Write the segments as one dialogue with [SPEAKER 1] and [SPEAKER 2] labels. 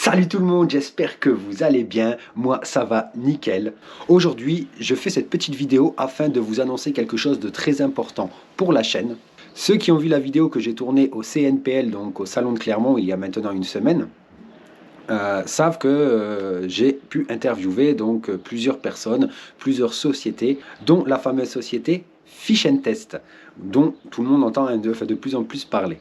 [SPEAKER 1] Salut tout le monde, j'espère que vous allez bien. Moi, ça va nickel. Aujourd'hui, je fais cette petite vidéo afin de vous annoncer quelque chose de très important pour la chaîne. Ceux qui ont vu la vidéo que j'ai tournée au CNPL, donc au Salon de Clermont, il y a maintenant une semaine, savent que j'ai pu interviewer donc plusieurs personnes, plusieurs sociétés, dont la fameuse société Fish and Test, dont tout le monde entend de plus en plus parler.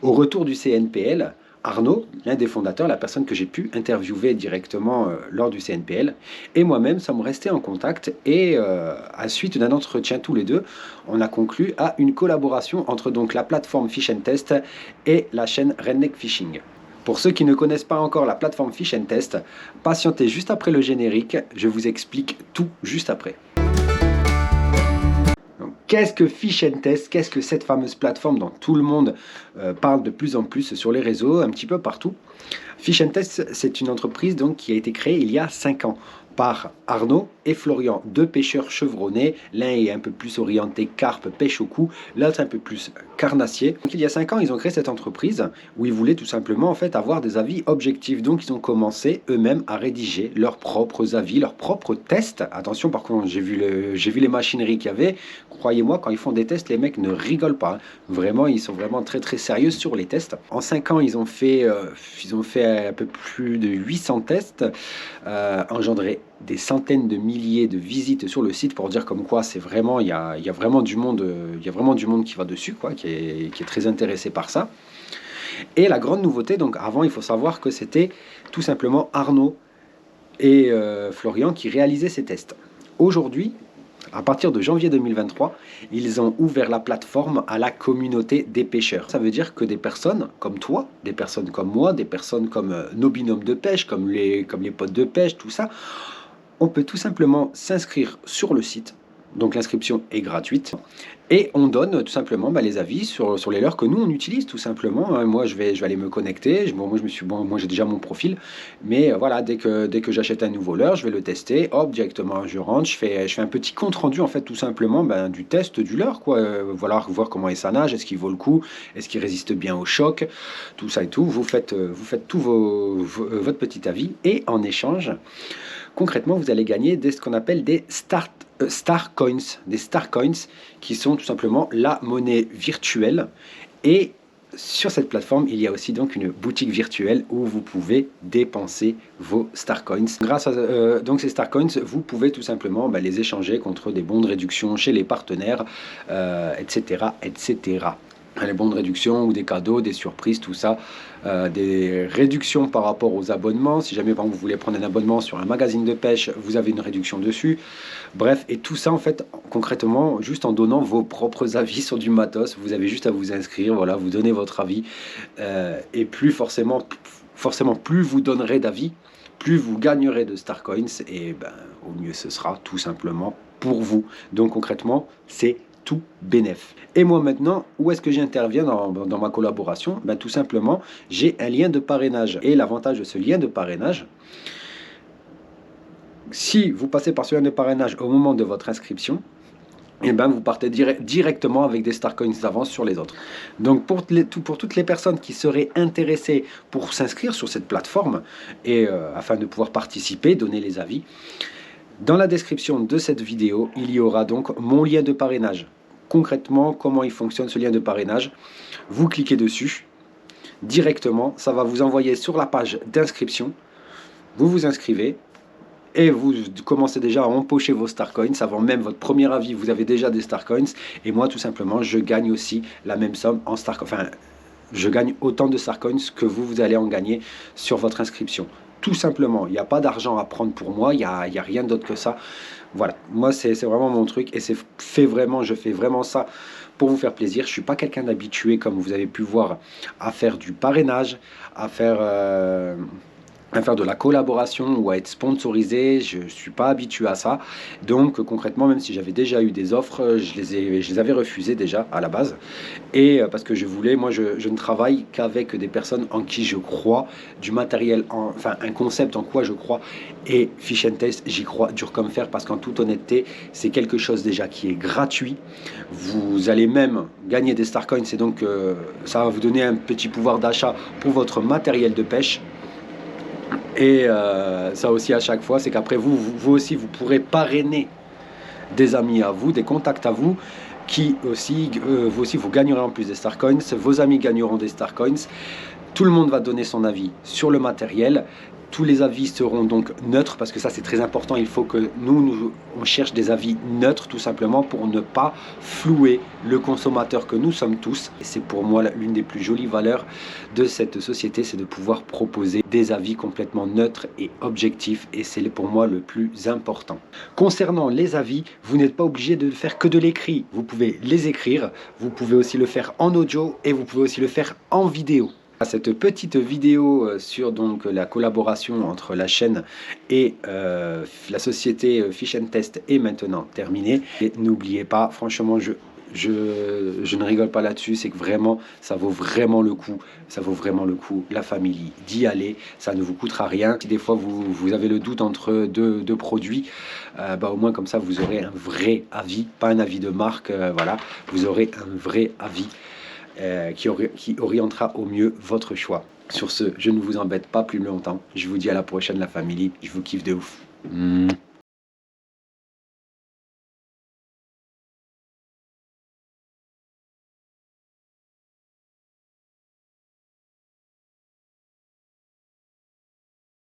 [SPEAKER 1] Au retour du CNPL, Arnaud, l'un des fondateurs, la personne que j'ai pu interviewer directement lors du CNPL, et moi-même sommes restés en contact et à suite d'un entretien tous les deux, on a conclu à une collaboration entre donc la plateforme Fish and Test et la chaîne Redneck Fishing. Pour ceux qui ne connaissent pas encore la plateforme Fish and Test, patientez juste après le générique, je vous explique tout juste après. Qu'est-ce que Fish and Test? Qu'est-ce que cette fameuse plateforme dont tout le monde parle de plus en plus sur les réseaux, un petit peu partout? Fish and Test, c'est une entreprise donc, qui a été créée il y a 5 ans par Arnaud et Florian, deux pêcheurs chevronnés. L'un est un peu plus orienté carpe, pêche au cou, l'autre un peu plus carnassier. Donc, il y a 5 ans, ils ont créé cette entreprise où ils voulaient tout simplement en fait avoir des avis objectifs. Donc ils ont commencé eux-mêmes à rédiger leurs propres avis, leurs propres tests. Attention, par contre, j'ai vu les machineries qu'il y avait. Croyez-moi, quand ils font des tests, les mecs ne rigolent pas. Vraiment, ils sont vraiment très très sérieux sur les tests. En 5 ans, ils ont fait un peu plus de 800 tests, engendré des centaines de milliers de visites sur le site pour dire comme quoi c'est vraiment, il y a vraiment du monde, qui va dessus, quoi, qui est très intéressé par ça. Et la grande nouveauté, donc avant, il faut savoir que c'était tout simplement Arnaud et Florian qui réalisaient ces tests. Aujourd'hui, à partir de janvier 2023, ils ont ouvert la plateforme à la communauté des pêcheurs. Ça veut dire que des personnes comme toi, des personnes comme moi, des personnes comme nos binômes de pêche, comme les potes de pêche, tout ça, on peut tout simplement s'inscrire sur le site. Donc l'inscription est gratuite et on donne tout simplement les avis sur les leurres que nous on utilise tout simplement. Moi je vais aller me connecter. Moi j'ai déjà mon profil, mais voilà, dès que j'achète un nouveau leurre, je vais le tester. Hop, directement je rentre, je fais un petit compte rendu en fait tout simplement du test du leurre, quoi. Voilà, voir comment ça nage, est-ce qu'il vaut le coup, est-ce qu'il résiste bien au choc, tout ça et tout. Vous faites tout votre petit avis et en échange, concrètement, vous allez gagner ce qu'on appelle des star coins, qui sont tout simplement la monnaie virtuelle. Et sur cette plateforme, il y a aussi donc une boutique virtuelle où vous pouvez dépenser vos star coins. Grâce à donc ces star coins, vous pouvez tout simplement les échanger contre des bons de réduction chez les partenaires, etc., etc. Les bons de réduction ou des cadeaux, des surprises, tout ça, des réductions par rapport aux abonnements. Si jamais par exemple, vous voulez prendre un abonnement sur un magazine de pêche, vous avez une réduction dessus. Bref, et tout ça en fait concrètement juste en donnant vos propres avis sur du matos. Vous avez juste à vous inscrire, voilà, vous donnez votre avis et plus forcément plus vous donnerez d'avis, plus vous gagnerez de star coins et au mieux ce sera tout simplement pour vous. Donc concrètement, c'est tout bénef. Et moi maintenant, où est-ce que j'interviens dans ma collaboration? Tout simplement, j'ai un lien de parrainage. Et l'avantage de ce lien de parrainage, si vous passez par ce lien de parrainage au moment de votre inscription, vous partez directement avec des star coins d'avance sur les autres. Donc pour toutes les personnes qui seraient intéressées pour s'inscrire sur cette plateforme et afin de pouvoir participer, donner les avis, dans la description de cette vidéo, il y aura donc mon lien de parrainage. Concrètement, comment il fonctionne ce lien de parrainage? Vous cliquez dessus directement, ça va vous envoyer sur la page d'inscription. Vous vous inscrivez et vous commencez déjà à empocher vos star coins. Avant même votre premier avis, vous avez déjà des star coins. Et moi, tout simplement, je gagne aussi la même somme en star coins. Enfin, je gagne autant de star coins que vous allez en gagner sur votre inscription. Tout simplement, il n'y a pas d'argent à prendre pour moi, il n'y a rien d'autre que ça. Voilà, moi c'est vraiment mon truc et je fais vraiment ça pour vous faire plaisir. Je ne suis pas quelqu'un d'habitué, comme vous avez pu voir, à faire du parrainage, à faire de la collaboration ou à être sponsorisé. Je ne suis pas habitué à ça. Donc concrètement, même si j'avais déjà eu des offres, je les avais refusées déjà à la base. Et parce que je ne travaille qu'avec des personnes en qui je crois, du matériel, un concept en quoi je crois. Et Fish and Test, j'y crois dur comme fer parce qu'en toute honnêteté, c'est quelque chose déjà qui est gratuit. Vous allez même gagner des star coins et donc ça va vous donner un petit pouvoir d'achat pour votre matériel de pêche. Et ça aussi à chaque fois, c'est qu'après vous aussi, vous pourrez parrainer des amis à vous, des contacts à vous, qui aussi, vous aussi, vous gagnerez en plus des Starcoins, vos amis gagneront des Starcoins. Tout le monde va donner son avis sur le matériel. Tous les avis seront donc neutres, parce que ça c'est très important. Il faut que on cherche des avis neutres, tout simplement, pour ne pas flouer le consommateur que nous sommes tous. Et c'est pour moi l'une des plus jolies valeurs de cette société, c'est de pouvoir proposer des avis complètement neutres et objectifs. Et c'est pour moi le plus important. Concernant les avis, vous n'êtes pas obligé de faire que de l'écrit. Vous pouvez les écrire, vous pouvez aussi le faire en audio et vous pouvez aussi le faire en vidéo. Cette petite vidéo sur donc la collaboration entre la chaîne et la société Fish Test est maintenant terminée. Et n'oubliez pas, franchement, je ne rigole pas là-dessus, c'est que vraiment, ça vaut vraiment le coup. Ça vaut vraiment le coup, la famille, d'y aller. Ça ne vous coûtera rien. Si des fois vous avez le doute entre deux produits, au moins comme ça, vous aurez un vrai avis, pas un avis de marque. Voilà, vous aurez un vrai avis. Qui orientera au mieux votre choix. Sur ce, je ne vous embête pas plus longtemps. Je vous dis à la prochaine, la famille. Je vous kiffe de ouf.